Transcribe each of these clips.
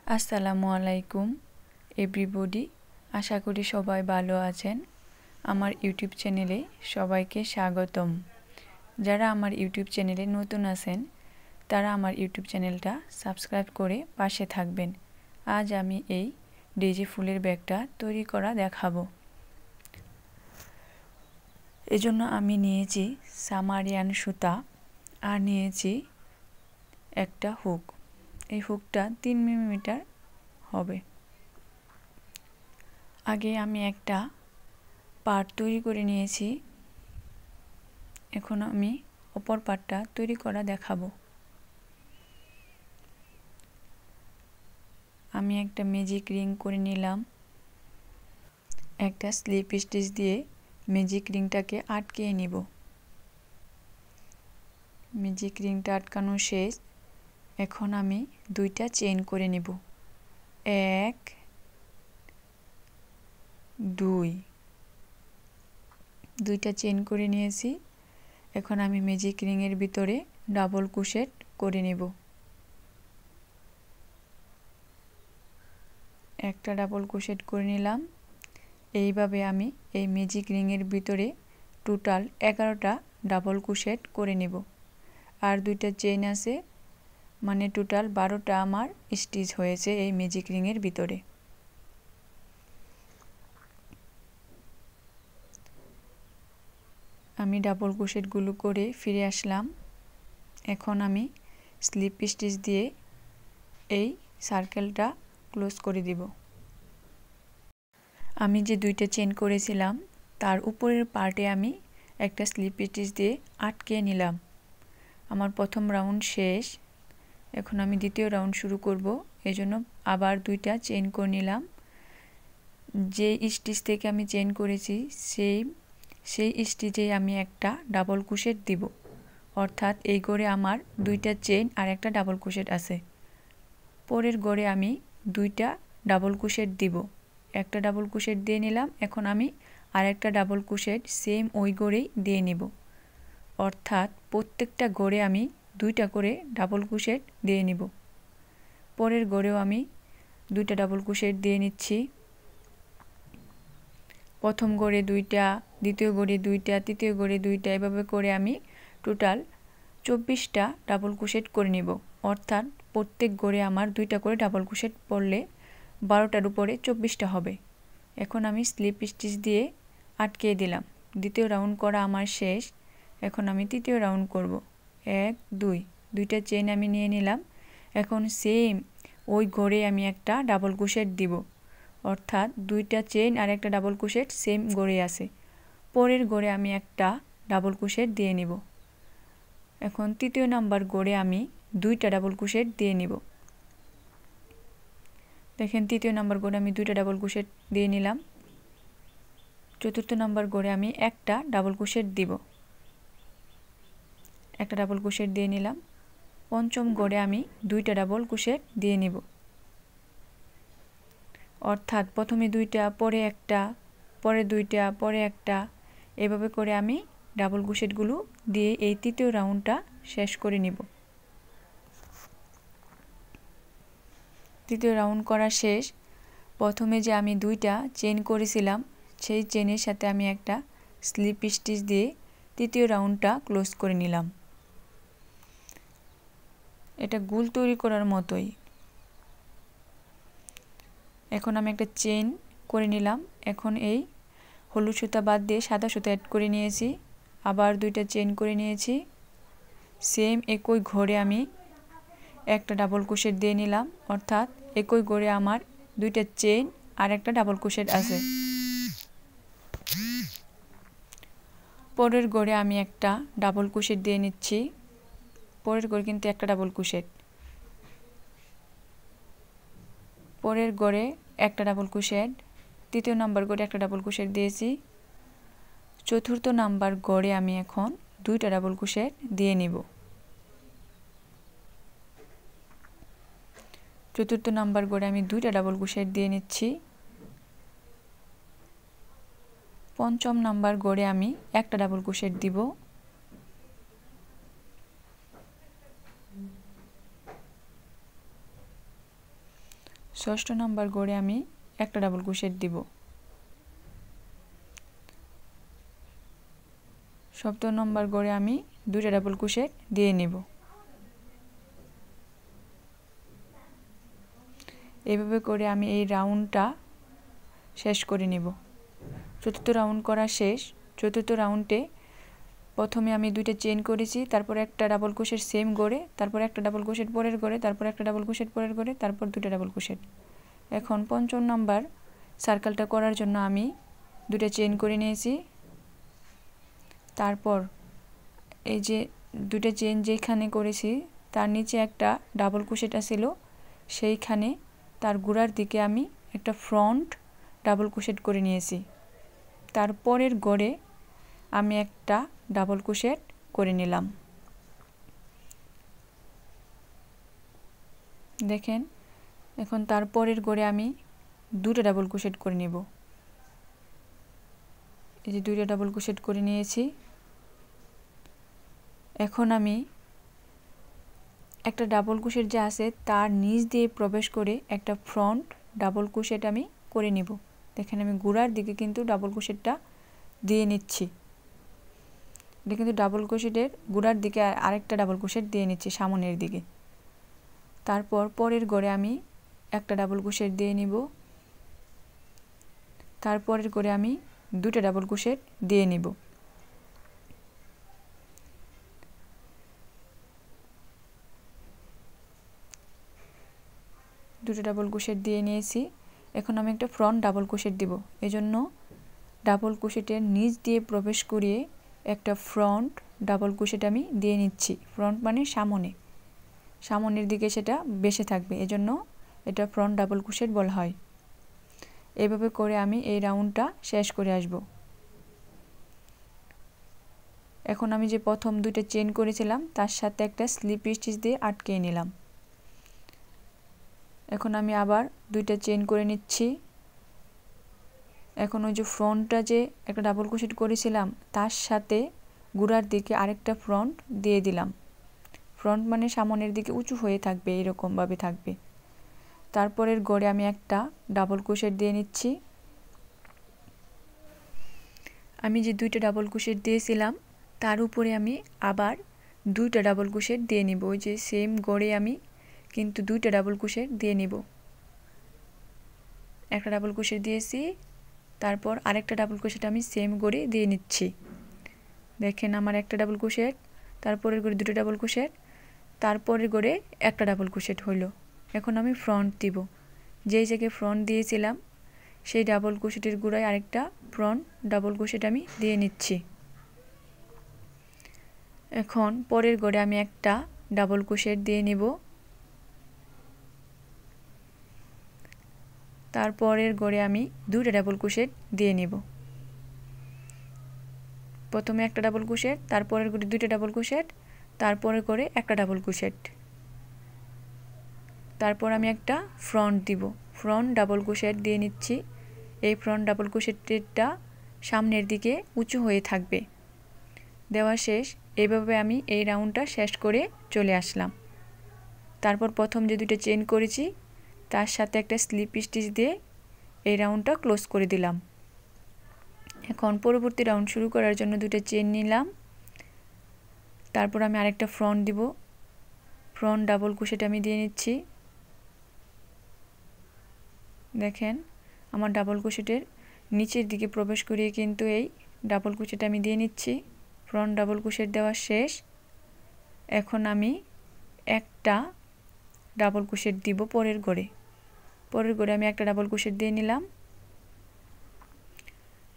আসসালামু আলাইকুম এভরিবডি, আশা করি সবাই ভালো আছেন। আমার ইউটিউব চ্যানেলে সবাইকে স্বাগতম। যারা আমার ইউটিউব চ্যানেলে নতুন আছেন তারা আমার ইউটিউব চ্যানেলটা সাবস্ক্রাইব করে পাশে থাকবেন। আজ আমি এই ডেজি ফুলের ব্যাগটা তৈরি করা দেখাবো। এজন্য আমি নিয়েছি সামারিয়ান সুতা আর নিয়েছি একটা হুক। এই হুকটা 3 মিলিমিটার হবে। আগে আমি একটা পার্ট তৈরি করে নিয়েছি, এখন আমি অপর পার্টটা তৈরি করা দেখাবো। আমি একটা ম্যাজিক রিং করে নিলাম। একটা স্লিপ স্টিচ দিয়ে ম্যাজিক রিংটাকে আটকে নিব। ম্যাজিক রিংটা আটকানো শেষ। এখন আমি দুইটা চেইন করে নিব। 1 2 দুইটা চেইন করে নিয়েছি। এখন আমি ম্যাজিক রিংয়ের ভিতরে ডাবল ক্রোশেট করে নেব। একটা ডাবল ক্রোশেট করে নিলাম। এইভাবে আমি এই ম্যাজিক রিংয়ের ভিতরে টোটাল 11টা ডাবল ক্রোশেট করে নেব। আর দুইটা চেইন আছে, মানে টোটাল 12টা আমার স্টিচ হয়েছে এই ম্যাজিক রিংয়ের ভিতরে। আমি ডাবল ক্রোশেটগুলো করে ফিরে আসলাম। এখন আমি স্লিপ স্টিচ দিয়ে এই সার্কেলটা ক্লোজ করে দিব। আমি যে দুইটা চেইন করেছিলাম তার উপরের পার্টে আমি একটা স্লিপ স্টিচ দিয়ে আটকে নিলাম। আমার প্রথম রাউন্ড শেষ। এখন আমি দ্বিতীয় রাউন্ড শুরু করব। এজন্য আবার দুইটা চেইন করে নিলাম। যে স্টিচ থেকে আমি চেইন করেছি সেই স্টিচে আমি একটা ডাবল ক্রোশেট দিব। অর্থাৎ এই ঘরে আমার দুইটা চেইন আর একটা ডাবল ক্রোশেট আছে। পরের ঘরে আমি দুইটা ডাবল ক্রোশেট দিব। একটা ডাবল ক্রোশেট দিয়ে নিলাম। এখন আমি আরেকটা ডাবল ক্রোশেট সেম ওই ঘরেই দিয়ে নিব। অর্থাৎ প্রত্যেকটা ঘরে আমি দুইটা করে ডাবল ক্রোশেট দিয়ে নিব। পরের ঘরেও আমি দুইটা ডাবল ক্রোশেট দিয়ে নিচ্ছি। প্রথম ঘরে দুইটা, দ্বিতীয় ঘরে দুইটা, তৃতীয় ঘরে দুইটা, এভাবে করে আমি টোটাল 24টা ডাবল ক্রোশেট করে নিব। অর্থাৎ প্রত্যেক ঘরে আমার দুইটা করে ডাবল ক্রোশেট পড়লে 12টার উপরে 24টা হবে। এখন আমি স্লিপ স্টিচ দিয়ে আটকে দিলাম। দ্বিতীয় রাউন্ড করা আমার শেষ। এখন আমি তৃতীয় রাউন্ড করব। 1 2 দুইটা চেইন আমি নিয়ে নিলাম। এখন সেম ওই ঘরে আমি একটা ডাবল ক্রোশেট দিব। অর্থাৎ দুইটা চেইন আর একটা ডাবল ক্রোশেট সেম ঘরে আছে। পরের ঘরে আমি একটা ডাবল ক্রোশেট দিয়ে নিব। এখন তৃতীয় নাম্বার ঘরে আমি দুইটা ডাবল ক্রোশেট দিয়ে নিব। দেখেন তৃতীয় নাম্বার ঘরে আমি দুইটা ডাবল ক্রোশেট দিয়ে নিলাম। চতুর্থ নাম্বার ঘরে আমি একটা ডাবল ক্রোশেট দিব। একটা ডাবল ক্রোশেট দিয়ে নিলাম। পঞ্চম ঘরে আমি দুইটা ডাবল ক্রোশেট দিয়ে নিব। অর্থাৎ প্রথমে দুইটা, পরে একটা, পরে দুইটা, পরে একটা, এভাবে করে আমি ডাবল ক্রোশেটগুলো দিয়ে এই তৃতীয় রাউন্ডটা শেষ করে নিব। তৃতীয় রাউন্ড করা শেষ। প্রথমে যে আমি দুইটা চেইন করেছিলাম সেই চেইনের সাথে আমি একটা স্লিপ স্টিচ দিয়ে তৃতীয় রাউন্ডটা ক্লোজ করে নিলাম। এটা গোল তৈরি করার মতোই। এখন আমি একটা চেইন করে নিলাম। এখন এই হলুদ সুতা বাদ দিয়ে সাদা সুতা অ্যাড করে নিয়েছি। আবার দুইটা চেইন করে নিয়েছি। সেম একই ঘরে আমি একটা ডাবল ক্রোশেট দিয়ে নিলাম। অর্থাৎ একই ঘরে আমার দুইটা চেইন আর একটা ডাবল ক্রোশেট আছে। পরের ঘরে আমি একটা ডাবল ক্রোশেট দিয়ে নিচ্ছি। পরের ঘরে কিন্তু একটা ডাবল ক্রোশেট। পরের ঘরে একটা ডাবল ক্রোশেট। তৃতীয় নাম্বার ঘরে একটা ডাবল ক্রোশেট দিয়েছি। চতুর্থ নাম্বার ঘরে আমি এখন দুইটা ডাবল ক্রোশেট দিয়ে নিব। চতুর্থ নাম্বার ঘরে আমি দুইটা ডাবল ক্রোশেট দিয়ে নিচ্ছি। পঞ্চম নাম্বার ঘরে আমি একটা ডাবল ক্রোশেট দিব। ষষ্ঠ নাম্বার গড়ে আমি একটা ডাবল ক্রোশেট দিব। সপ্তম নাম্বার গড়ে আমি দুইটা ডাবল ক্রোশেট দিয়ে নেব। এভাবে করে আমি এই রাউন্ডটা শেষ করে নেব। চতুর্থ রাউন্ড করা শেষ। চতুর্থ রাউন্ডে প্রথমে আমি দুইটা চেইন করেছি, তারপর একটা ডাবল ক্রোশেট সেম গড়ে, তারপর একটা ডাবল ক্রোশেট পরের গড়ে, তারপর একটা ডাবল ক্রোশেট পরের গড়ে, তারপর দুইটা ডাবল ক্রোশেট। এখন পঞ্চম নাম্বার সার্কেলটা করার জন্য আমি দুইটা চেইন করে নিয়েছি। তারপর এই যে দুইটা চেইন যেখানে করেছি তার নিচে একটা ডাবল ক্রোশেট ছিল, সেইখানে তার গোড়ার দিকে আমি একটা ফ্রন্ট ডাবল ক্রোশেট করে নিয়েছি। তারপরের গড়ে আমি একটা ডাবল ক্রোশেট করে নিলাম। দেখেন, এখন তারপরের গড়ে আমি দুটো ডাবল ক্রোশেট করে নিব। এই যে দুইটা ডাবল ক্রোশেট করে নিয়েছি। এখন আমি একটা ডাবল ক্রোশেট যে আছে তার নিচ দিয়ে প্রবেশ করে একটা ফ্রন্ট ডাবল ক্রোশেট আমি করে নিব। দেখেন, আমি গোড়ার দিকে কিন্তু ডাবল ক্রোশেটটা দিয়ে নিচ্ছি। এটা কিন্তু ডাবল ক্রোশেটের গোড়ার দিকে আরেকটা ডাবল ক্রোশেট দিয়ে নিচ্ছি সামনের দিকে। তারপর পরের গড়ে আমি একটা ডাবল ক্রোশেট দিয়ে নিব। তারপরের গড়ে আমি দুটো ডাবল ক্রোশেট দিয়ে নিব। দুটো ডাবল ক্রোশেট দিয়ে নিয়েছি। এখন আমি একটা ফ্রন্ট ডাবল ক্রোশেট দিব। এজন্য ডাবল ক্রোশেটের নিচ দিয়ে প্রবেশ করিয়ে একটা ফ্রন্ট ডাবল ক্রোশেট আমি দিয়ে নিচ্ছি। ফ্রন্ট মানে সামনের দিকে সেটা বেশে থাকবে, এজন্য এটা ফ্রন্ট ডাবল ক্রোশেট বলা হয়। এভাবে করে আমি এই রাউন্ডটা শেষ করে আসব। এখন আমি যে প্রথম দুইটা চেইন করেছিলাম তার সাথে একটা স্লিপ স্টিচ দিয়ে আটকে নিলাম। এখন আমি আবার দুইটা চেইন করে নিচ্ছি। এখন ওই যে ফ্রন্টটা যে একটা ডাবল ক্রোশেট করেছিলাম তার সাথে গোড়ার দিকে আরেকটা ফ্রন্ট দিয়ে দিলাম। ফ্রন্ট মানে সামনের দিকে উঁচু হয়ে থাকবে, এরকমভাবে থাকবে। তারপরের গড়ে আমি একটা ডাবল ক্রোশেট দিয়ে নিচ্ছি। আমি যে দুইটা ডাবল ক্রোশেট দিয়েছিলাম তার উপরে আমি আবার দুইটা ডাবল ক্রোশেট দিয়ে নিব। ওই যে সেম গড়ে আমি কিন্তু দুইটা ডাবল ক্রোশেট দিয়ে নিব। একটা ডাবল ক্রোশেট দিয়েছি, তারপর আরেকটা ডাবল ক্রোশেট আমি সেম গড়ে দিয়ে নিচ্ছি। দেখেন, আমার একটা ডাবল ক্রোশেট, তারপরের গড়ে দুটো ডাবল ক্রোশেট, তারপরের গড়ে একটা ডাবল ক্রোশেট হলো। এখন আমি ফ্রন্ট দিব। যেই জায়গায় ফ্রন্ট দিয়েছিলাম সেই ডাবল ক্রোশেটের গোড়ায় আরেকটা ফ্রন্ট ডাবল ক্রোশেট আমি দিয়ে নিচ্ছি। এখন পরের গড়ে আমি একটা ডাবল ক্রোশেট দিয়ে নিব। তারপরের গড়ে আমি দুটো ডাবল ক্রোশেট দিয়ে নিব। প্রথমে একটা ডাবল ক্রোশেট, তারপরের গড়ে দুটো ডাবল ক্রোশেট, তারপরের গড়ে একটা ডাবল ক্রোশেট। তারপর আমি একটা ফ্রন্ট দিব। ফ্রন্ট ডাবল ক্রোশেট দিয়ে নিচ্ছি। এই ফ্রন্ট ডাবল ক্রোশেটটা সামনের দিকে উঁচু হয়ে থাকবে। দেওয়া শেষ। এইভাবে আমি এই রাউন্ডটা শেষ করে চলে আসলাম। তারপর প্রথম যে দুটো চেইন করেছি তার সাথে একটা স্লিপ স্টিচ দিয়ে এই রাউন্ডটা ক্লোজ করে দিলাম। এখন পরবর্তী রাউন্ড শুরু করার জন্য দুটো চেইন নিলাম। তারপর আমি আরেকটা ফ্রন্ট দিব। ফ্রন্ট ডাবল ক্রোশেট আমি দিয়ে নিচ্ছি। দেখেন, আমার ডাবল ক্রোশেটের নিচের দিকে প্রবেশ করিয়ে কিন্তু এই ডাবল ক্রোশেট আমি দিয়ে নিচ্ছি। ফ্রন্ট ডাবল ক্রোশেট দেওয়া শেষ। এখন আমি একটা ডাবল ক্রোশেট দিব পরের গড়ে আমি একটা ডাবল ক্রোশেট দিয়ে নিলাম।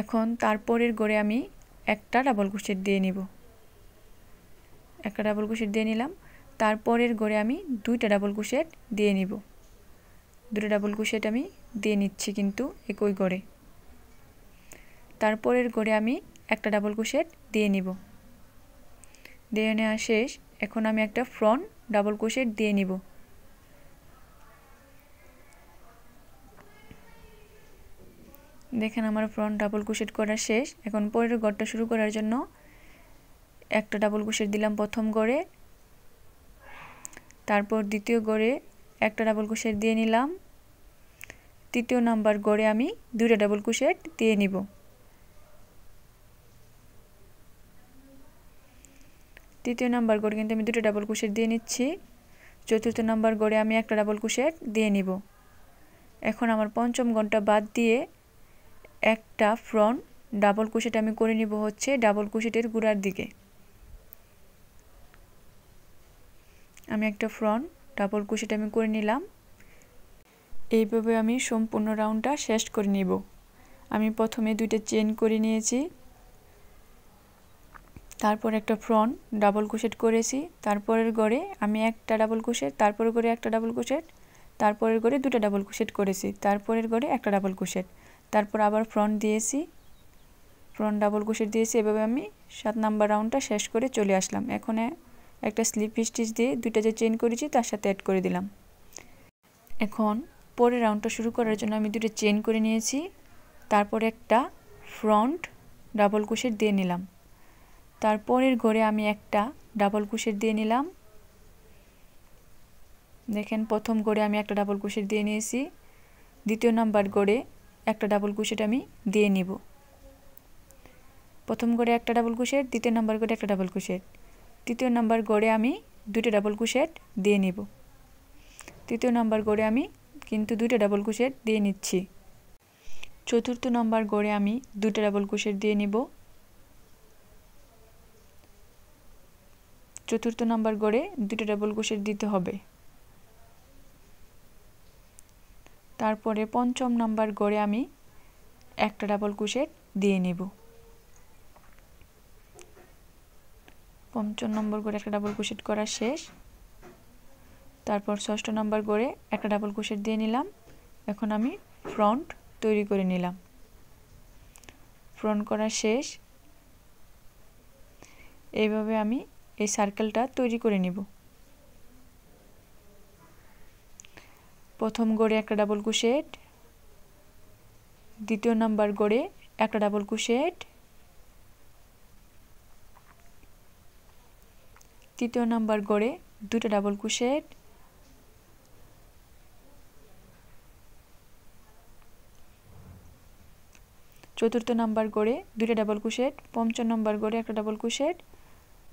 এখন তারপরের গড়ে আমি একটা ডাবল ক্রোশেট দিয়ে নিব। একটা ডাবল ক্রোশেট দিয়ে নিলাম। তারপরের গড়ে আমি দুইটা ডাবল ক্রোশেট দিয়ে নিব। দুটো ডাবল ক্রোশেট আমি দিয়ে নিচ্ছি কিন্তু একই গড়ে। তারপরের গড়ে আমি একটা ডাবল ক্রোশেট দিয়ে নিব। দিয়ে নেওয়া শেষ। এখন আমি একটা ফ্রন্ট ডাবল ক্রোশেট দিয়ে নিব। দেখেন, আমার ফ্রন্ট ডাবল ক্রোশেট করা শেষ। এখন পরের গড়টা শুরু করার জন্য একটা ডাবল ক্রোশেট দিলাম প্রথম গড়ে, তারপর দ্বিতীয় গড়ে একটা ডাবল ক্রোশেট দিয়ে নিলাম, তৃতীয় নাম্বার গড়ে আমি দুইটা ডাবল ক্রোশেট দিয়ে নিব। তৃতীয় নাম্বার গড়ে কিন্তু আমি দুটো ডাবল ক্রোশেট দিয়ে নিচ্ছি। চতুর্থ নাম্বার গড়ে আমি একটা ডাবল ক্রোশেট দিয়ে নিব। এখন আমার পঞ্চম ঘরটা বাদ দিয়ে একটা ফ্রন্ট ডাবল ক্রোশেট আমি করে নিব হচ্ছে ডাবল ক্রোশেটের গোড়ার দিকে। আমি একটা ফ্রন্ট ডাবল ক্রোশেট আমি করে নিলাম। এইভাবে আমি সম্পূর্ণ রাউন্ডটা শেষ করে নিব। আমি প্রথমে দুইটা চেইন করে নিয়েছি, তারপর একটা ফ্রন্ট ডাবল ক্রোশেট করেছি, তারপরের ঘরে আমি একটা ডাবল ক্রোশেট, তারপরের ঘরে একটা ডাবল ক্রোশেট, তারপরের ঘরে দুটো ডাবল ক্রোশেট করেছি, তারপরের ঘরে একটা ডাবল ক্রোশেট, তারপর আবার ফ্রন্ট দিয়েছি, ফ্রন্ট ডাবল ক্রোশেট দিয়েছি। এভাবে আমি 7 নাম্বার রাউন্ডটা শেষ করে চলে আসলাম। এখন একটা স্লিপ স্টিচ দিয়ে দুইটা যে চেইন করেছি তার সাথে অ্যাড করে দিলাম। এখন পরের রাউন্ডটা শুরু করার জন্য আমি দুটো চেইন করে নিয়েছি, তারপর একটা ফ্রন্ট ডাবল ক্রোশেট দিয়ে নিলাম, তারপরের ঘরে আমি একটা ডাবল ক্রোশেট দিয়ে নিলাম। দেখেন প্রথম ঘরে আমি একটা ডাবল ক্রোশেট দিয়ে নিয়েছি, দ্বিতীয় নাম্বার ঘরে একটা ডাবল ক্রোশেট আমি দিয়ে নিব। প্রথম ঘরে একটা ডাবল ক্রোশেট, দ্বিতীয় নাম্বার ঘরে একটা ডাবল ক্রোশেট, তৃতীয় নাম্বার ঘরে আমি দুটো ডাবল ক্রোশেট দিয়ে নিব। তৃতীয় নাম্বার ঘরে আমি কিন্তু দুটো ডাবল ক্রোশেট দিয়ে নিচ্ছি। চতুর্থ নাম্বার ঘরে আমি দুটো ডাবল ক্রোশেট দিয়ে নিব। চতুর্থ নাম্বার ঘরে দুটো ডাবল ক্রোশেট দিতে হবে। তারপরে পঞ্চম নাম্বার ঘরে আমি একটা ডাবল ক্রোশেট দিয়ে নিব। পঞ্চম নম্বর ঘরে একটা ডাবল ক্রোশেট করা শেষ। তারপর ষষ্ঠ নাম্বার ঘরে একটা ডাবল ক্রোশেট দিয়ে নিলাম। এখন আমি ফ্রন্ট তৈরি করে নিলাম। ফ্রন্ট করা শেষ। এইভাবে আমি এই সার্কেলটা তৈরি করে নিব। প্রথম ঘরে একটা ডাবল ক্রোশেট, দ্বিতীয় নাম্বার ঘরে একটা ডাবল ক্রোশেট, তৃতীয় নাম্বার ঘরে দুটো ডাবল ক্রোশেট, চতুর্থ নাম্বার ঘরে দুটো ডাবল ক্রোশেট, পঞ্চম নাম্বার ঘরে একটা ডাবল ক্রোশেট,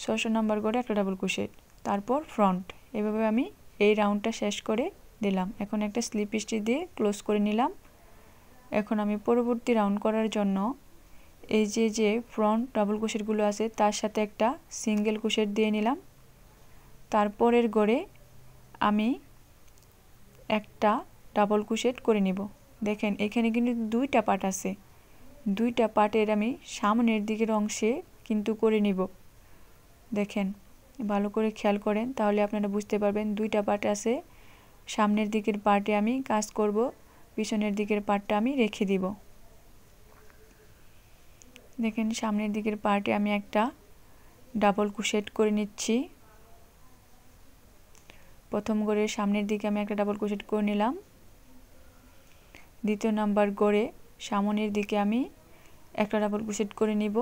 ষষ্ঠ নাম্বার ঘরে একটা ডাবল ক্রোশেট, তারপর ফ্রন্ট। এভাবে আমি এই রাউন্ডটা শেষ করে দিলাম। এখন একটা স্লিপ স্টিচ দিয়ে ক্লোজ করে নিলাম। এখন আমি পরবর্তী রাউন্ড করার জন্য এই যে ফ্রন্ট ডাবল ক্রোশেটগুলো আছে তার সাথে একটা সিঙ্গেল ক্রোশেট দিয়ে নিলাম। তারপরের ঘরে আমি একটা ডাবল ক্রোশেট করে নিব। দেখেন এখানে কিন্তু দুইটা পার্ট আছে, দুইটা পার্টের আমি সামনের দিকের অংশে কিন্তু করে নিব। দেখেন ভালো করে খেয়াল করেন তাহলে আপনারা বুঝতে পারবেন দুইটা পার্ট আছে। সামনের দিকের পার্টে আমি কাজ করব, পিছনের দিকের পার্টটা আমি রেখে দিব। দেখেন সামনের দিকের পার্টে আমি একটা ডাবল ক্রোশেট করে নিচ্ছি। প্রথম ঘরের সামনের দিকে আমি একটা ডাবল ক্রোশেট করে নিলাম। দ্বিতীয় নাম্বার ঘরে সামনের দিকে আমি একটা ডাবল ক্রোশেট করে নিব।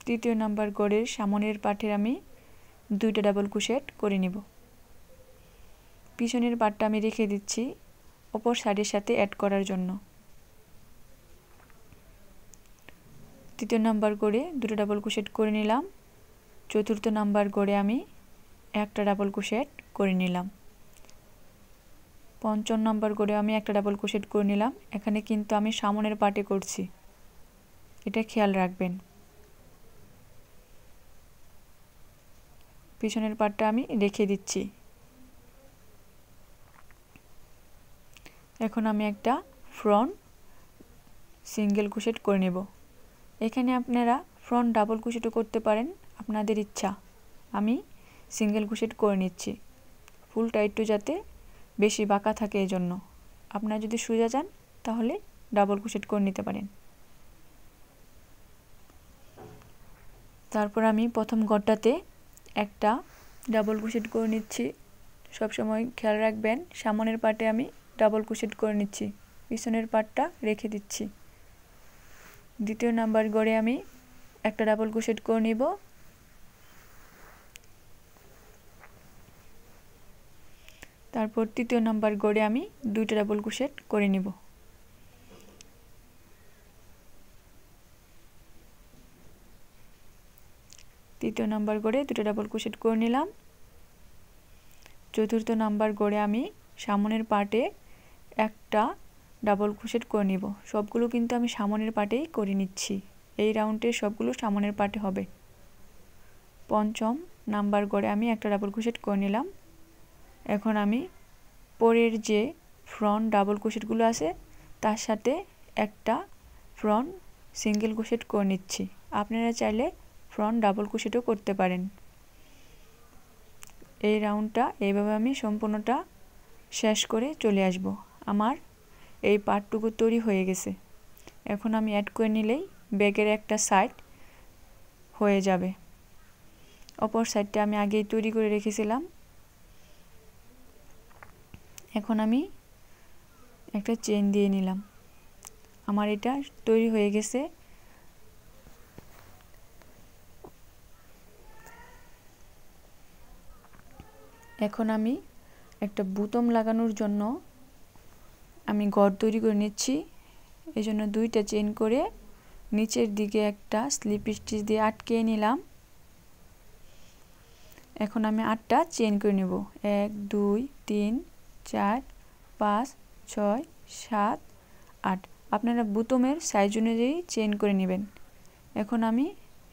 তৃতীয় নাম্বার ঘরের সামনের পার্টের আমি দুইটা ডাবল ক্রোশেট করে নিব। পিছনের পার্টটা আমি রেখে দিচ্ছি অপর সাইডের সাথে অ্যাড করার জন্য। তৃতীয় নাম্বার ঘরে দুটো ডাবল ক্রোশেট করে নিলাম। চতুর্থ নাম্বার ঘরে আমি একটা ডাবল ক্রোশেট করে নিলাম। পঞ্চম নাম্বার ঘরে আমি একটা ডাবল ক্রোশেট করে নিলাম। এখানে কিন্তু আমি সামনের পার্টে করছি, এটা খেয়াল রাখবেন। পিছনের পার্টটা আমি রেখে দিচ্ছি। এখন আমি একটা ফ্রন্ট সিঙ্গেল ক্রোশেট করে নেব। এখানে আপনারা ফ্রন্ট ডাবল ক্রোশেটও করতে পারেন, আপনাদের ইচ্ছা। আমি সিঙ্গেল ক্রোশেট করে নিচ্ছি, ফুলটা একটু যাতে বেশি বাঁকা থাকে এজন্য। আপনারা যদি সোজা যান তাহলে ডাবল ক্রোশেট করে নিতে পারেন। তারপর আমি প্রথম ঘরটাতে একটা ডাবল ক্রোশেট করে নিচ্ছি। সব সময় খেয়াল রাখবেন সামনের পার্টে আমি ডাবল ক্রোশেট করে নিচ্ছি, পিছনের পার্টটা রেখে দিচ্ছি। দ্বিতীয় নাম্বার ঘরে আমি একটা ডাবল ক্রোশেট করে নিব। তারপর তৃতীয় নাম্বার গড়ে আমি 2টা ডাবল ক্রোশেট করে নিব। তৃতীয় নাম্বার গড়ে 2টা ডাবল ক্রোশেট করে নিলাম। চতুর্থ নাম্বার গড়ে আমি সামনের পার্টে একটা ডাবল ক্রোশেট করে নিব। সবগুলো কিন্তু আমি সামনের পার্টেই করে নিচ্ছি। এই রাউন্ডের সবগুলো সামনের পার্টে হবে। পঞ্চম নাম্বার গড়ে আমি একটা ডাবল ক্রোশেট করে নিলাম। এখন আমি পরের যে ফ্রন্ট ডাবল ক্রোশেটগুলো আছে তার সাথে একটা ফ্রন্ট সিঙ্গেল ক্রোশেট করে নিচ্ছি। আপনারা চাইলে ফ্রন্ট ডাবল ক্রোশেটও করতে পারেন। এই রাউন্ডটা এইভাবে আমি সম্পূর্ণটা শেষ করে চলে আসব। আমার এই পার্টটুকু তৈরি হয়ে গেছে। এখন আমি অ্যাড করে নিলেই ব্যাগের একটা সাইড হয়ে যাবে। অপর সাইডটা আমি আগেই তৈরি করে রেখেছিলাম। এখন আমি একটা চেন দিয়ে নিলাম। আমার এটা তৈরি হয়ে গেছে। এখন আমি একটা বুতাম লাগানোর জন্য আমি ঘর তৈরি করে নিচ্ছি। এই জন্য 2টা চেন করে নিচের দিকে একটা স্লিপ স্টিচ দিয়ে আটকে নিলাম। এখন আমি 8টা চেন করে নেব। 1 2 3 4 5 6 7 8। আপনারা বুতামের সাইজ অনুযায়ী চেন করে নেবেন। এখন আমি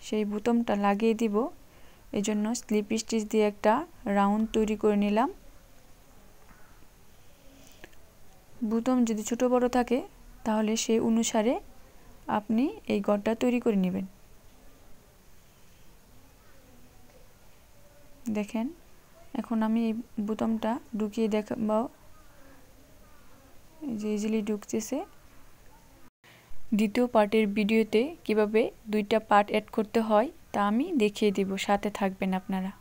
সেই বুতামটা লাগিয়ে দিব। এজন্য স্লিপ স্টিচ দিয়ে একটা রাউন্ড তৈরি করে নিলাম। বুতাম যদি ছোট বড় থাকে তাহলে সেই অনুসারে আপনি এই ঘরটা তৈরি করে নেবেন। দেখেন এখন আমি এই বুতামটা ঢুকিয়ে দেখাবো যে ইজিলি ঢুকতেছে। দ্বিতীয় পার্টের ভিডিওতে কিভাবে 2টা পার্ট অ্যাড করতে হয় তা আমি দেখিয়ে দিব। সাথে থাকবেন আপনারা।